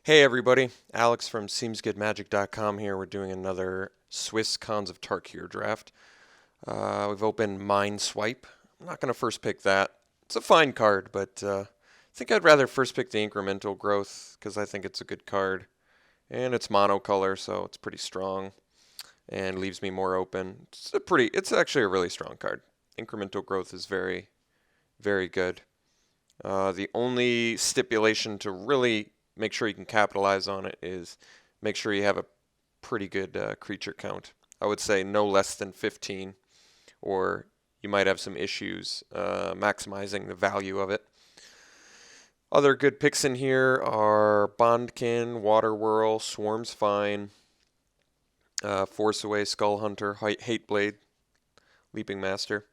Hey everybody, Alex from SeemsGoodMagic.com here. We're doing another Swiss Khans of Tarkir draft. We've opened Mind Swipe. I'm not going to first pick that. It's a fine card, but I think I'd rather first pick the Incremental Growth because I think it's a good card. And it's monocolor, so it's pretty strong and leaves me more open. It's actually a really strong card. Incremental Growth is very, very good. The only stipulation to really make sure you can capitalize on it is make sure you have a pretty good creature count. I would say no less than 15, or you might have some issues maximizing the value of it. Other good picks in here are Bondkin, Water Whirl, Swarm's Fine, Force Away, Skull Hunter, Hate Blade, Leaping Master.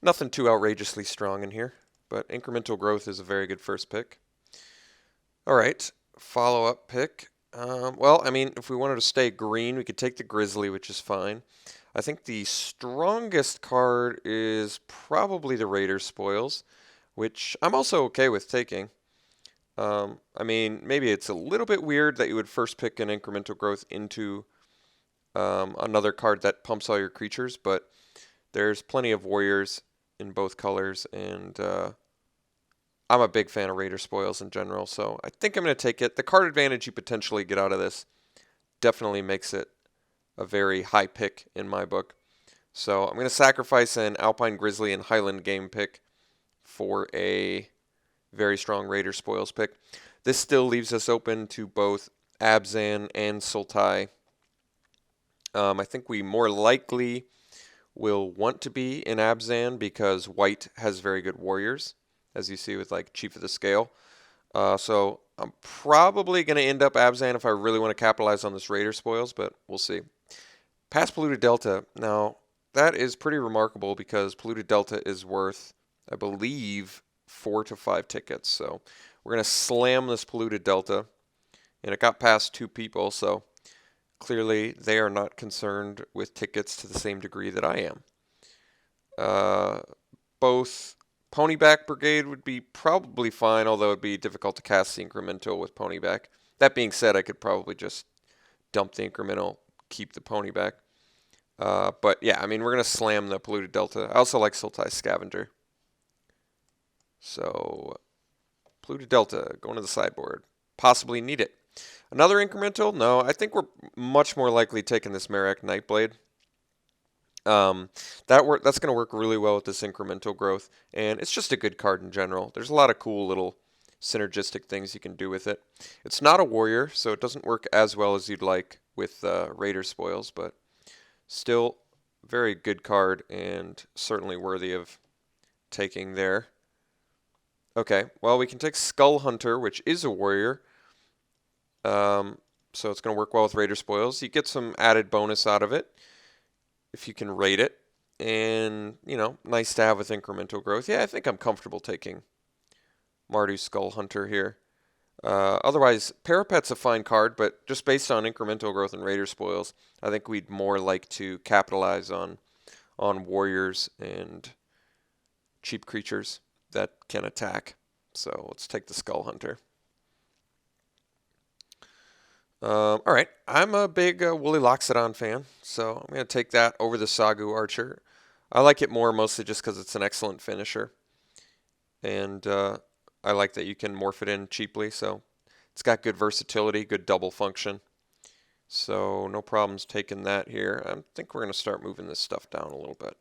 Nothing too outrageously strong in here, but Incremental Growth is a very good first pick. All right, follow-up pick. If we wanted to stay green, we could take the Grizzly, which is fine. I think the strongest card is probably the Raider Spoils, which I'm also okay with taking. Maybe it's a little bit weird that you would first pick an Incremental Growth into another card that pumps all your creatures, but there's plenty of Warriors in both colors, and I'm a big fan of Raider Spoils in general, so I think I'm going to take it. The card advantage you potentially get out of this definitely makes it a very high pick in my book. So I'm going to sacrifice an Alpine Grizzly and Highland Game pick for a very strong Raider Spoils pick. This still leaves us open to both Abzan and Sultai. I think we more likely will want to be in Abzan because white has very good warriors, as you see with like Chief of the Scale. So I'm probably going to end up Abzan if I really want to capitalize on this Raider Spoils, but we'll see. Past Polluted Delta. Now, that is pretty remarkable because Polluted Delta is worth, I believe, 4 to 5 tickets. So we're going to slam this Polluted Delta, and it got past 2 people, so clearly they are not concerned with tickets to the same degree that I am. Both Ponyback Brigade would be probably fine, although it would be difficult to cast the Incremental with Ponyback. That being said, I could probably just dump the Incremental, keep the Ponyback. But yeah, we're going to slam the Polluted Delta. I also like Sultai Scavenger. So, Polluted Delta, going to the sideboard. Possibly need it. Another Incremental? No, I think we're much more likely taking this Merak Nightblade. That's going to work really well with this Incremental Growth, and it's just a good card in general. There's a lot of cool little synergistic things you can do with it. It's not a warrior, so it doesn't work as well as you'd like with Raider Spoils, but still very good card and certainly worthy of taking there. Okay, well, we can take Skull Hunter, which is a warrior. So it's going to work well with Raider Spoils. You get some added bonus out of it if you can rate it. And, nice to have with Incremental Growth. Yeah, I think I'm comfortable taking Mardu Skull Hunter here. Otherwise, Parapet's a fine card, but just based on Incremental Growth and Raider Spoils, I think we'd more like to capitalize on warriors and cheap creatures that can attack. So let's take the Skull Hunter. All right, I'm a big Wooly Loxodon fan, so I'm going to take that over the Sagu Archer. I like it more mostly just because it's an excellent finisher, and I like that you can morph it in cheaply, so it's got good versatility, good double function. So no problems taking that here. I think we're going to start moving this stuff down a little bit.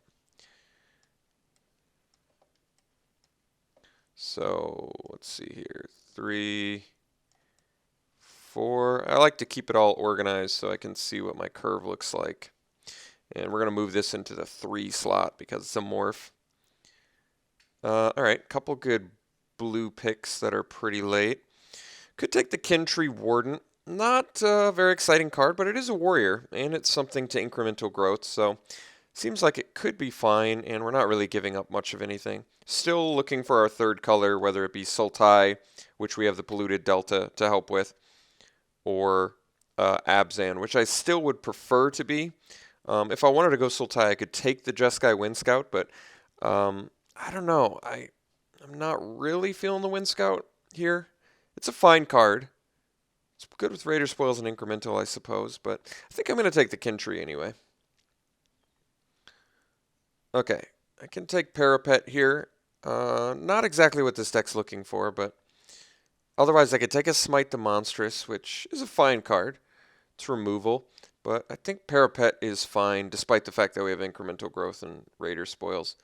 So let's see here, 3, 4. I like to keep it all organized so I can see what my curve looks like. And we're going to move this into the 3 slot because it's a morph. All right, couple good blue picks that are pretty late. Could take the Kintree Warden. Not a very exciting card, but it is a warrior, and it's something to Incremental Growth, so seems like it could be fine, and we're not really giving up much of anything. Still looking for our third color, whether it be Sultai, which we have the Polluted Delta to help with, or Abzan, which I still would prefer to be. If I wanted to go Sultai, I could take the Jeskai Wind Scout, but I don't know. I'm not really feeling the Wind Scout here. It's a fine card. It's good with Raider Spoils and Incremental, I suppose, but I think I'm going to take the Kin Tree anyway. Okay, I can take Parapet here. Not exactly what this deck's looking for, but otherwise I could take a Smite the Monstrous, which is a fine card. It's removal, but I think Parapet is fine, despite the fact that we have Incremental Growth and Raider Spoils.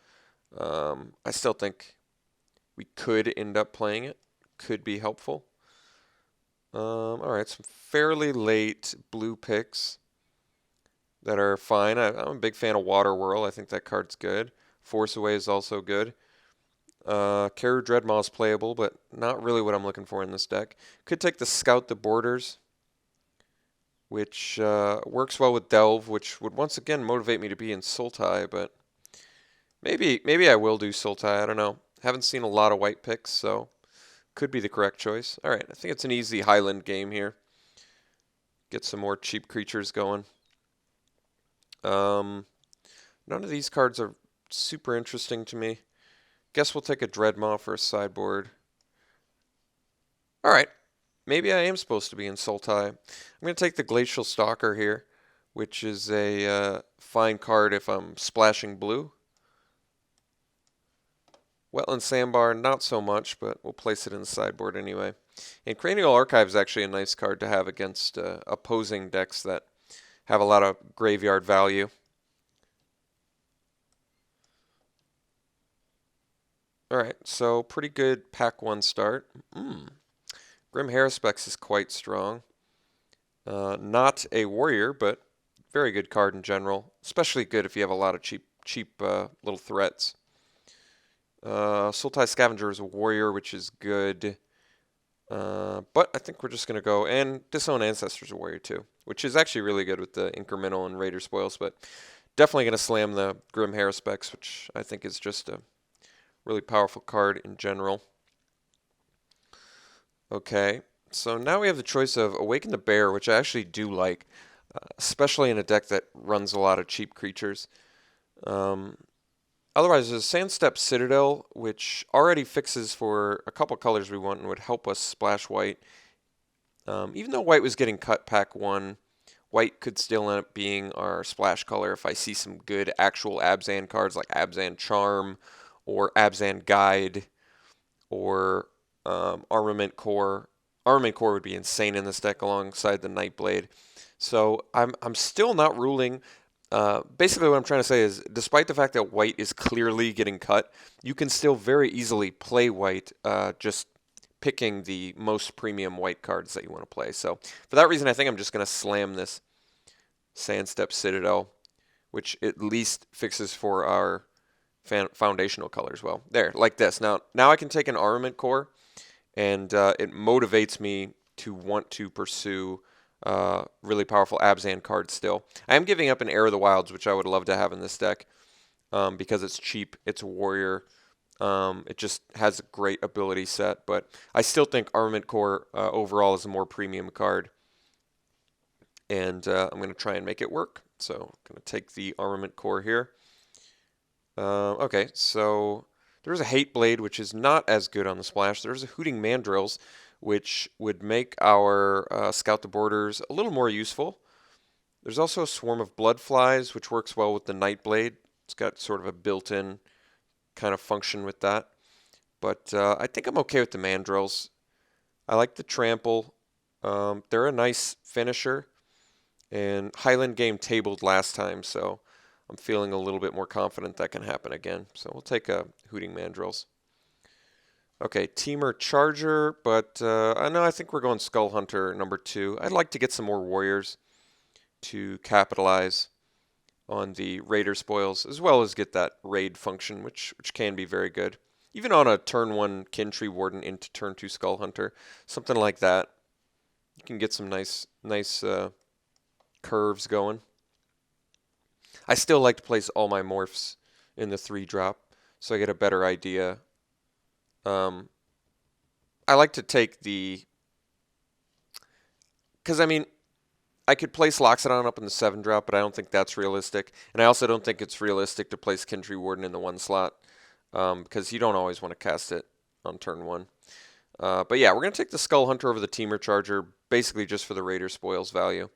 I still think we could end up playing it. Could be helpful. Alright, some fairly late blue picks that are fine. I'm a big fan of Water Whirl. I think that card's good. Force Away is also good. Karu Dreadmaw is playable, but not really what I'm looking for in this deck. Could take the Scout the Borders, which works well with Delve, which would once again motivate me to be in Sultai, but maybe I will do Sultai. I don't know. Haven't seen a lot of white picks, so could be the correct choice. All right, I think it's an easy Highland game here. Get some more cheap creatures going. None of these cards are super interesting to me. Guess we'll take a Dreadmaw for a sideboard. All right, maybe I am supposed to be in Sultai. I'm going to take the Glacial Stalker here, which is a fine card if I'm splashing blue. Wetland Sandbar, not so much, but we'll place it in the sideboard anyway. And Cranial Archive is actually a nice card to have against opposing decks that have a lot of graveyard value. Alright, so pretty good pack 1 start. Grim Haruspex is quite strong. Not a warrior, but very good card in general. Especially good if you have a lot of cheap little threats. Sultai Scavenger is a warrior, which is good. But I think we're just going to go, and Disown Ancestors a warrior too, which is actually really good with the Incremental and Raider Spoils, but definitely going to slam the Grim Haruspex, which I think is just a really powerful card in general. Okay, so now we have the choice of Awaken the Bear, which I actually do like, especially in a deck that runs a lot of cheap creatures. Otherwise, there's Sandstep Citadel, which already fixes for a couple colors we want and would help us splash white. Even though white was getting cut pack 1, white could still end up being our splash color if I see some good actual Abzan cards like Abzan Charm or Abzan Guide or Armament Core. Armament Core would be insane in this deck alongside the Nightblade. So I'm still not ruling. Basically what I'm trying to say is, despite the fact that white is clearly getting cut, you can still very easily play white, just picking the most premium white cards that you want to play. So for that reason, I think I'm just going to slam this Sandstep Citadel, which at least fixes for our foundational colors well. There, like this. Now I can take an Armament Core, and it motivates me to want to pursue really powerful Abzan cards still. I am giving up an Heir of the Wilds, which I would love to have in this deck, because it's cheap, it's a warrior, it just has a great ability set, but I still think Armament Core overall is a more premium card, and I'm going to try and make it work. So I'm going to take the Armament Core here. Okay, so there's a Hate Blade, which is not as good on the splash. There's a Hooting Mandrills, which would make our Scout the Borders a little more useful. There's also a Swarm of Bloodflies, which works well with the Nightblade. It's got sort of a built-in kind of function with that. But I think I'm okay with the Mandrills. I like the Trample. They're a nice finisher. And Highland game tabled last time, so I'm feeling a little bit more confident that can happen again. So we'll take a Hooting Mandrills. Okay, Teamer Charger, but I think we're going Skull Hunter number 2. I'd like to get some more warriors to capitalize on the Raider Spoils, as well as get that raid function, which can be very good. Even on a turn 1 Kin Tree Warden into turn 2 Skull Hunter, something like that. You can get some nice curves going. I still like to place all my morphs in the 3-drop, so I get a better idea. I like to take the... Because, I mean, I could place Loxodon up in the 7-drop, but I don't think that's realistic. And I also don't think it's realistic to place Kin Tree Warden in the 1 slot, because you don't always want to cast it on turn 1. But yeah, we're going to take the Skull Hunter over the Teamer Charger basically just for the Raider spoils value.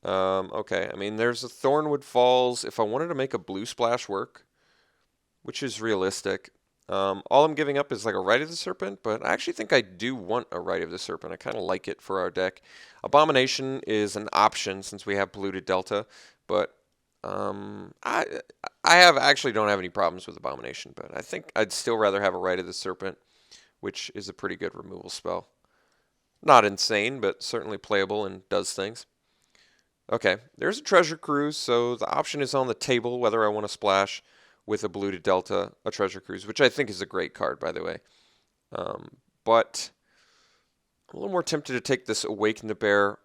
Okay, I mean, there's a Thornwood Falls. If I wanted to make a blue splash work, which is realistic, all I'm giving up is like a Rite of the Serpent, but I actually think I do want a Rite of the Serpent. I kind of like it for our deck. Abomination is an option since we have polluted Delta, but I actually don't have any problems with Abomination, but I think I'd still rather have a Rite of the Serpent, which is a pretty good removal spell. Not insane, but certainly playable and does things. Okay, there's a Treasure Cruise, so the option is on the table whether I want to splash with a blue to Delta, a Treasure Cruise, which I think is a great card, by the way. But I'm a little more tempted to take this Awaken the Bear.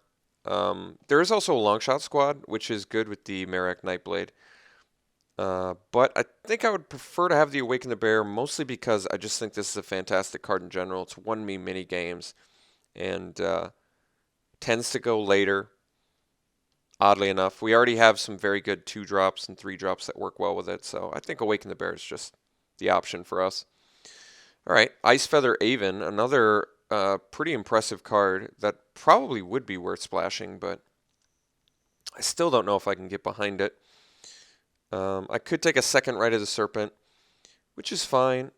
There is also a Longshot Squad, which is good with the Merak Nightblade. But I think I would prefer to have the Awaken the Bear, mostly because I just think this is a fantastic card in general. It's won me many games, and tends to go later. Oddly enough, we already have some very good 2-drops and 3-drops that work well with it, so I think Awaken the Bear is just the option for us. All right, Icefeather Aven, another pretty impressive card that probably would be worth splashing, but I still don't know if I can get behind it. I could take a second Rite of the Serpent, which is fine.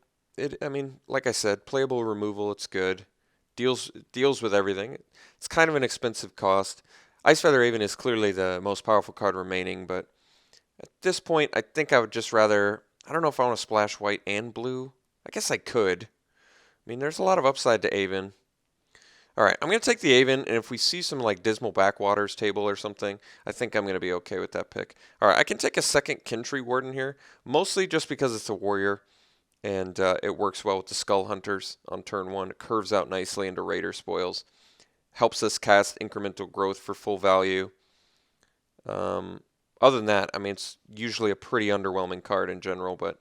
I mean, like I said, playable removal, it's good. Deals with everything. It's kind of an expensive cost. Icefeather Aven is clearly the most powerful card remaining, but at this point, I think I would just rather... I don't know if I want to splash white and blue. I guess I could. I mean, there's a lot of upside to Aven. Alright, I'm going to take the Aven, and if we see some like Dismal Backwaters table or something, I think I'm going to be okay with that pick. Alright, I can take a second Kintree Warden here, mostly just because it's a warrior, and it works well with the Skull Hunters on turn 1. It curves out nicely into Raider spoils. Helps us cast incremental growth for full value. Other than that, I mean, it's usually a pretty underwhelming card in general, but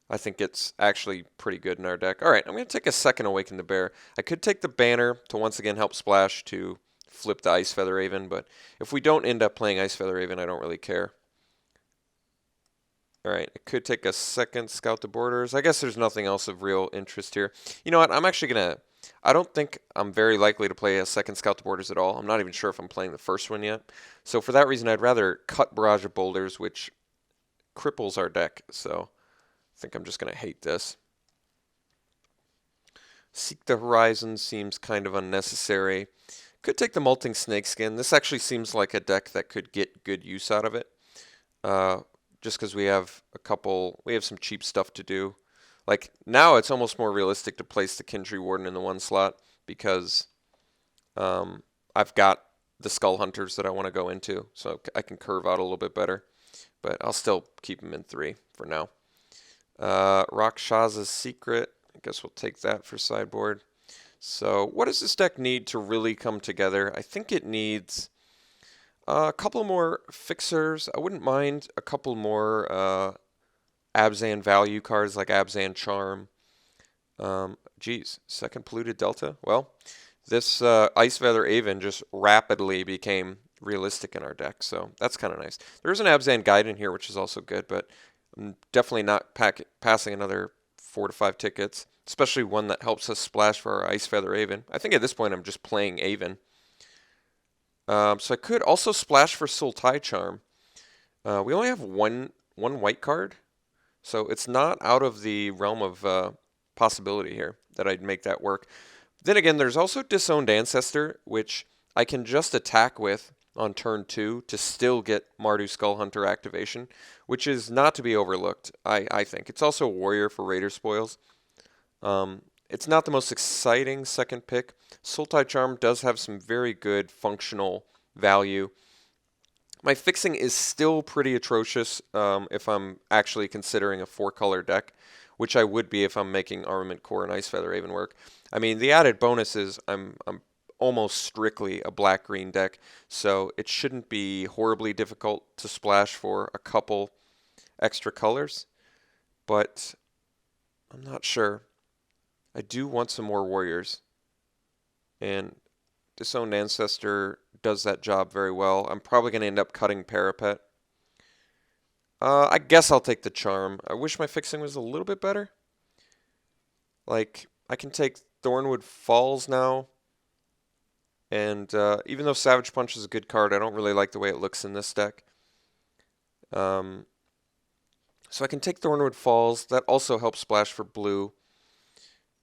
I think it's actually pretty good in our deck. All right, I'm going to take a second Awaken the Bear. I could take the Banner to once again help splash to flip the Icefeather Aven, but if we don't end up playing Icefeather Aven, I don't really care. All right, I could take a second Scout the Borders. I guess there's nothing else of real interest here. You know what? I'm actually going to... I don't think I'm very likely to play a second Scout the Borders at all. I'm not even sure if I'm playing the first one yet. So for that reason, I'd rather cut Barrage of Boulders, which cripples our deck. So I think I'm just going to hate this. Seek the Horizon seems kind of unnecessary. Could take the Molting Snakeskin. This actually seems like a deck that could get good use out of it. Just because we have some cheap stuff to do. Like, now it's almost more realistic to place the Kintree Warden in the 1 slot because I've got the Skull Hunters that I want to go into, so I can curve out a little bit better. But I'll still keep them in 3 for now. Rakshas's Secret, I guess we'll take that for sideboard. So what does this deck need to really come together? I think it needs a couple more fixers. I wouldn't mind a couple more Abzan value cards like Abzan Charm. Second Polluted Delta. Well, this Icefeather Aven just rapidly became realistic in our deck, so that's kind of nice. There's an Abzan Guide in here, which is also good, but I'm definitely not passing another 4 to 5 tickets, especially one that helps us splash for our Icefeather Aven. I think at this point I'm just playing Aven. So I could also splash for Sultai Charm. We only have one white card, so it's not out of the realm of possibility here that I'd make that work. Then again, there's also Disowned Ancestor, which I can just attack with on turn 2 to still get Mardu Skullhunter activation, which is not to be overlooked, I think. It's also a warrior for Raider spoils. It's not the most exciting second pick. Sultai Charm does have some very good functional value. My fixing is still pretty atrocious if I'm actually considering a 4-color deck, which I would be if I'm making Armament Core and Icefeather Aven work. I mean, the added bonus is I'm almost strictly a black-green deck, so it shouldn't be horribly difficult to splash for a couple extra colors, but I'm not sure. I do want some more warriors, and Disowned Ancestor does that job very well. I'm probably going to end up cutting Parapet. I guess I'll take the Charm. I wish my fixing was a little bit better. Like, I can take Thornwood Falls now. And even though Savage Punch is a good card, I don't really like the way it looks in this deck. So I can take Thornwood Falls. That also helps splash for blue.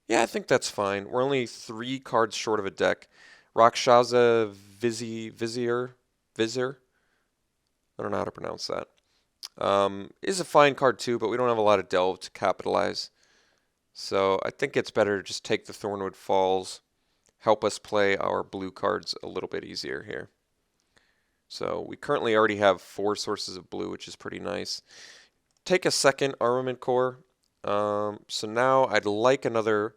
Yeah, I think that's fine. We're only 3 cards short of a deck. Rakshaza Vizier, I don't know how to pronounce that. Is a fine card too, but we don't have a lot of delve to capitalize. So I think it's better to just take the Thornwood Falls, help us play our blue cards a little bit easier here. So we currently already have 4 sources of blue, which is pretty nice. Take a second Armament Core. So now I'd like another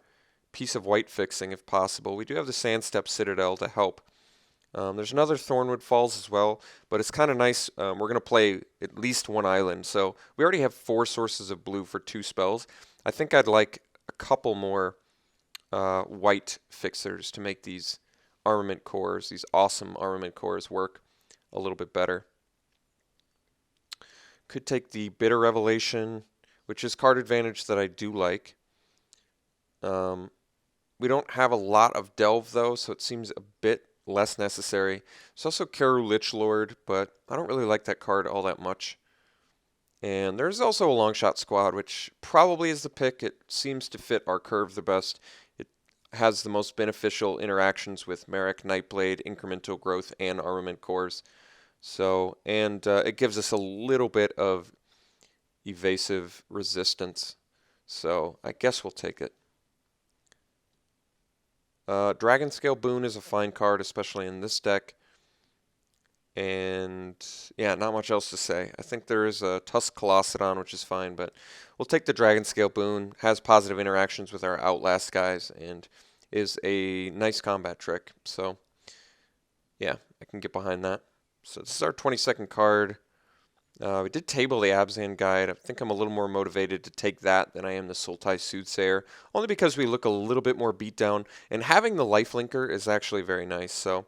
piece of white fixing if possible. We do have the Sandstep Citadel to help. There's another Thornwood Falls as well, but it's kind of nice. We're going to play at least 1 island, so we already have 4 sources of blue for 2 spells. I think I'd like a couple more white fixers to make these armament cores, these awesome armament cores, work a little bit better. Could take the Bitter Revelation, which is card advantage that I do like. We don't have a lot of delve though, so it seems a bit less necessary. There's also Karu Lichlord, but I don't really like that card all that much. And there's also a Longshot Squad, which probably is the pick. It seems to fit our curve the best. It has the most beneficial interactions with Merrick, Nightblade, Incremental Growth, and Armament Cores. So, and it gives us a little bit of evasive resistance. So I guess we'll take it. Dragonscale Boon is a fine card, especially in this deck. And yeah, not much else to say. I think there is a Tusk Colossedon, which is fine, but we'll take the Dragonscale Boon. Has positive interactions with our Outlast guys and is a nice combat trick. So yeah, I can get behind that. So this is our 22nd card. We did table the Abzan Guide. I think I'm a little more motivated to take that than I am the Sultai Soothsayer, only because we look a little bit more beat down, and having the Lifelinker is actually very nice. So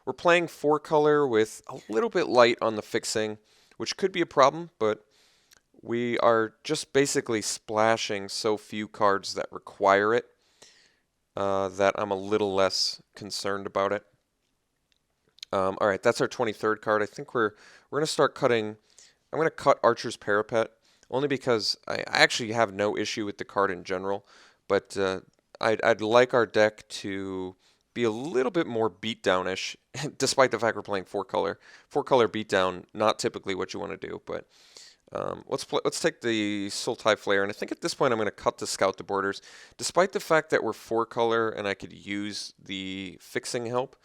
we're playing 4-color with a little bit light on the fixing, which could be a problem, but we are just basically splashing so few cards that require it that I'm a little less concerned about it. All right, that's our 23rd card. I think we're going to start cutting. I'm going to cut Archer's Parapet, only because I actually have no issue with the card in general, but I'd like our deck to be a little bit more beatdownish, despite the fact we're playing 4-color. 4-color beatdown, not typically what you want to do, but let's take the Sultai Flare, and I think at this point I'm going to cut the Scout the Borders. Despite the fact that we're 4-color and I could use the fixing help,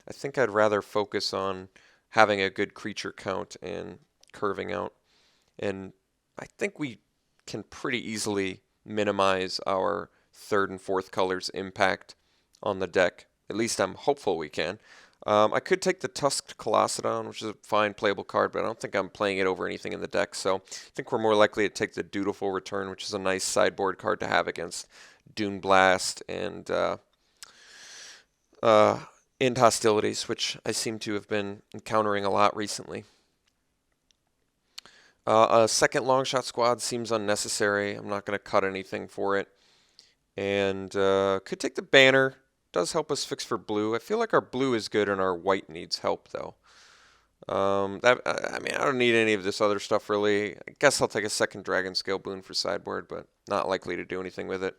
I think I'd rather focus on having a good creature count and curving out. And I think we can pretty easily minimize our 3rd and 4th color's impact on the deck. At least I'm hopeful we can. I could take the Tusked Colossedon, which is a fine playable card, but I don't think I'm playing it over anything in the deck. So I think we're more likely to take the Dutiful Return, which is a nice sideboard card to have against Dune Blast and End Hostilities, which I seem to have been encountering a lot recently. A second Longshot Squad seems unnecessary. I'm not going to cut anything for it. And could take the Banner. Does help us fix for blue. I feel like our blue is good and our white needs help, though. I mean, I don't need any of this other stuff, really. I guess I'll take a second Dragonscale Boon for sideboard, but not likely to do anything with it.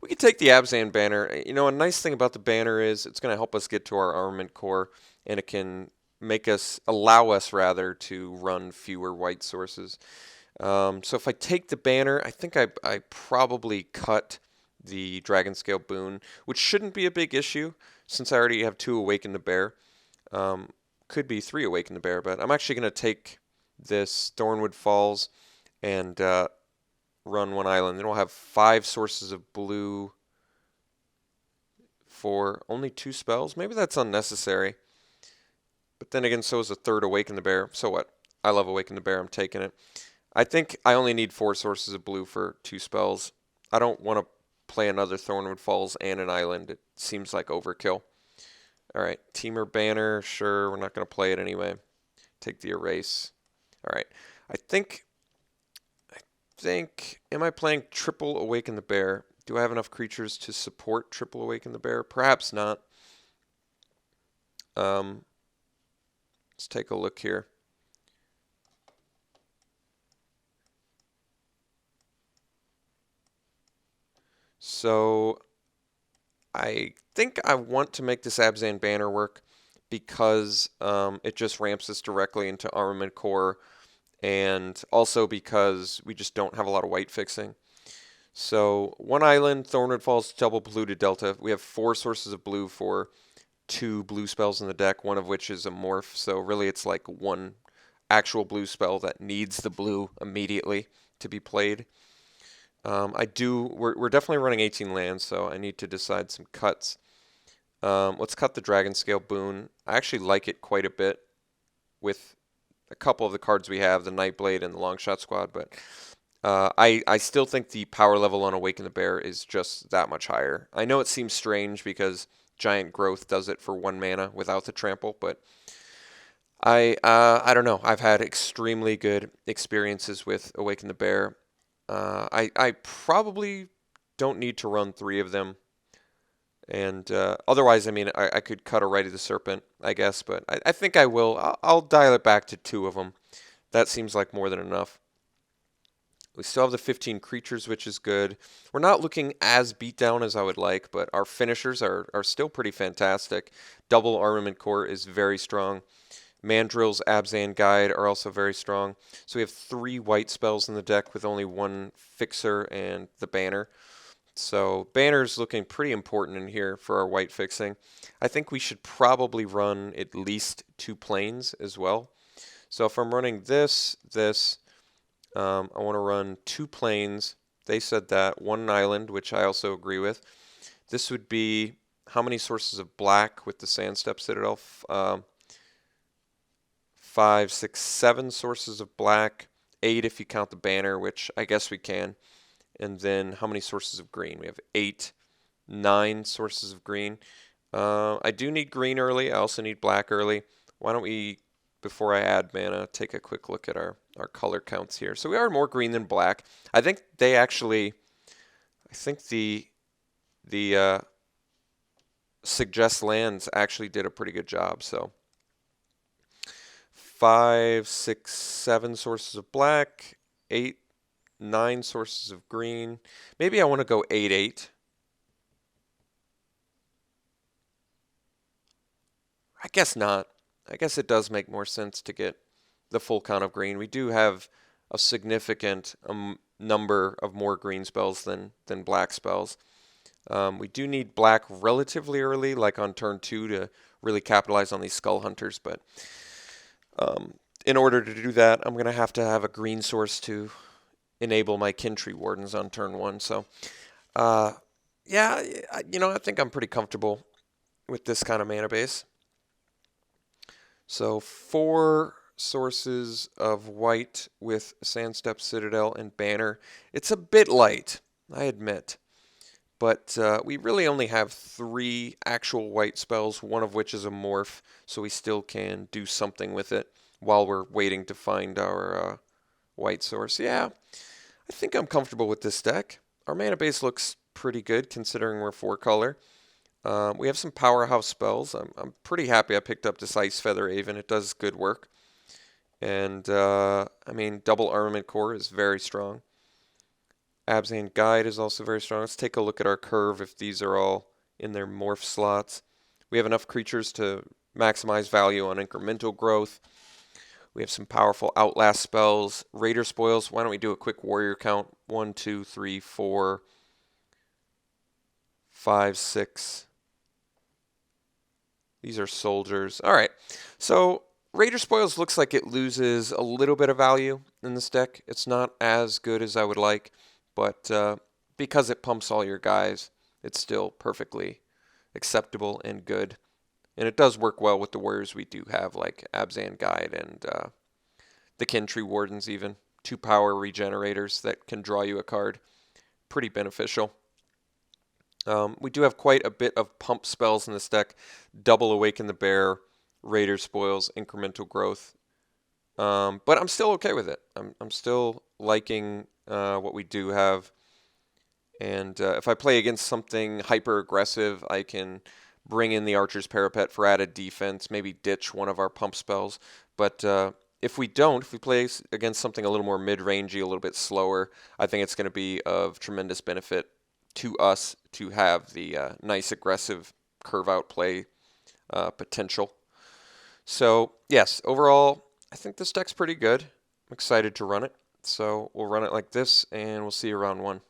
We could take the Abzan Banner. You know, a nice thing about the Banner is it's going to help us get to our Armament Core, and it can allow us rather, to run fewer white sources. So if I take the Banner, I think I probably cut the Dragonscale Boon, which shouldn't be a big issue since I already have 2 Awaken the Bear. Could be 3 Awaken the Bear, but I'm actually going to take this Thornwood Falls and run 1 island. Then we'll have 5 sources of blue for only 2 spells. Maybe that's unnecessary. But then again, so is a 3rd Awaken the Bear. So what? I love Awaken the Bear. I'm taking it. I think I only need 4 sources of blue for 2 spells. I don't want to play another Thornwood Falls and an island. It seems like overkill. All right, Teamer Banner, sure, we're not going to play it anyway. Take the Erase. All right, I think, am I playing triple Awaken the Bear? Do I have enough creatures to support triple Awaken the Bear? Perhaps not. Let's take a look here. So I think I want to make this Abzan banner work because it just ramps us directly into Armament Core, and also because we just don't have a lot of white fixing. So one island, Thornwood Falls, double blue to Delta. We have 4 sources of blue for 2 blue spells in the deck, one of which is a morph. So really it's like one actual blue spell that needs the blue immediately to be played. We're definitely running 18 lands, so I need to decide some cuts. Let's cut the Dragon Scale Boon. I actually like it quite a bit with a couple of the cards we have, the Nightblade and the Longshot Squad, but I still think the power level on Awaken the Bear is just that much higher. I know it seems strange because Giant Growth does it for 1 mana without the trample, but I don't know. I've had extremely good experiences with Awaken the Bear. I probably don't need to run 3 of them. And otherwise, I mean, I could cut a Rite of the Serpent, I guess, but I think I will. I'll dial it back to 2 of them. That seems like more than enough. We still have the 15 creatures, which is good. We're not looking as beat down as I would like, but our finishers are still pretty fantastic. Double Armament Core is very strong. Mandrill's Abzan Guide are also very strong. So we have 3 white spells in the deck with only 1 fixer and the banner. So banner's looking pretty important in here for our white fixing. I think we should probably run at least 2 planes as well. So if I'm running this, I want to run 2 planes. They said that 1 island, which I also agree with. This would be how many sources of black with the Sandstep Citadel? 5, 6, 7 sources of black. 8 if you count the banner, which I guess we can. And then how many sources of green? We have 8, 9 sources of green. I do need green early. I also need black early. Why don't we, before I add mana, take a quick look at our color counts here. So we are more green than black. I think they actually, I think the suggest lands actually did a pretty good job. So 5, 6, 7 sources of black, 8, 9 sources of green. Maybe I want to go 8, 8. I guess not. I guess it does make more sense to get the full count of green. We do have a significant number of more green spells than black spells. We do need black relatively early, like on turn 2, to really capitalize on these Skull Hunters, but in order to do that, I'm going to have a green source to enable my Kintree Wardens on turn 1. So, yeah, I think I'm pretty comfortable with this kind of mana base. So 4 sources of white with Sandstep Citadel and Banner. It's a bit light, I admit. But we really only have 3 actual white spells, one of which is a morph, so we still can do something with it while we're waiting to find our white source. Yeah, I think I'm comfortable with this deck. Our mana base looks pretty good considering we're 4 color. We have some powerhouse spells. I'm pretty happy I picked up this Ice Feather Aven. It does good work. And, I mean, double Armament Core is very strong. Abzan Guide is also very strong. Let's take a look at our curve if these are all in their morph slots. We have enough creatures to maximize value on incremental growth. We have some powerful Outlast spells. Raider Spoils. Why don't we do a quick warrior count? 1, 2, 3, 4, 5, 6. These are soldiers. All right. So Raider Spoils looks like it loses a little bit of value in this deck. It's not as good as I would like, but because it pumps all your guys, it's still perfectly acceptable and good. And it does work well with the warriors we do have, like Abzan Guide and the Kintree Wardens even. 2 power regenerators that can draw you a card. Pretty beneficial. We do have quite a bit of pump spells in this deck. Double Awaken the Bear, Raider Spoils, Incremental Growth. But I'm still okay with it. I'm still liking what we do have. And if I play against something hyper aggressive, I can bring in the Archer's Parapet for added defense, maybe ditch one of our pump spells. But if we don't, if we play against something a little more mid-rangey, a little bit slower, I think it's going to be of tremendous benefit to us to have the nice aggressive curve out play potential. So yes, overall, I think this deck's pretty good. I'm excited to run it. So we'll run it like this, and we'll see you round one.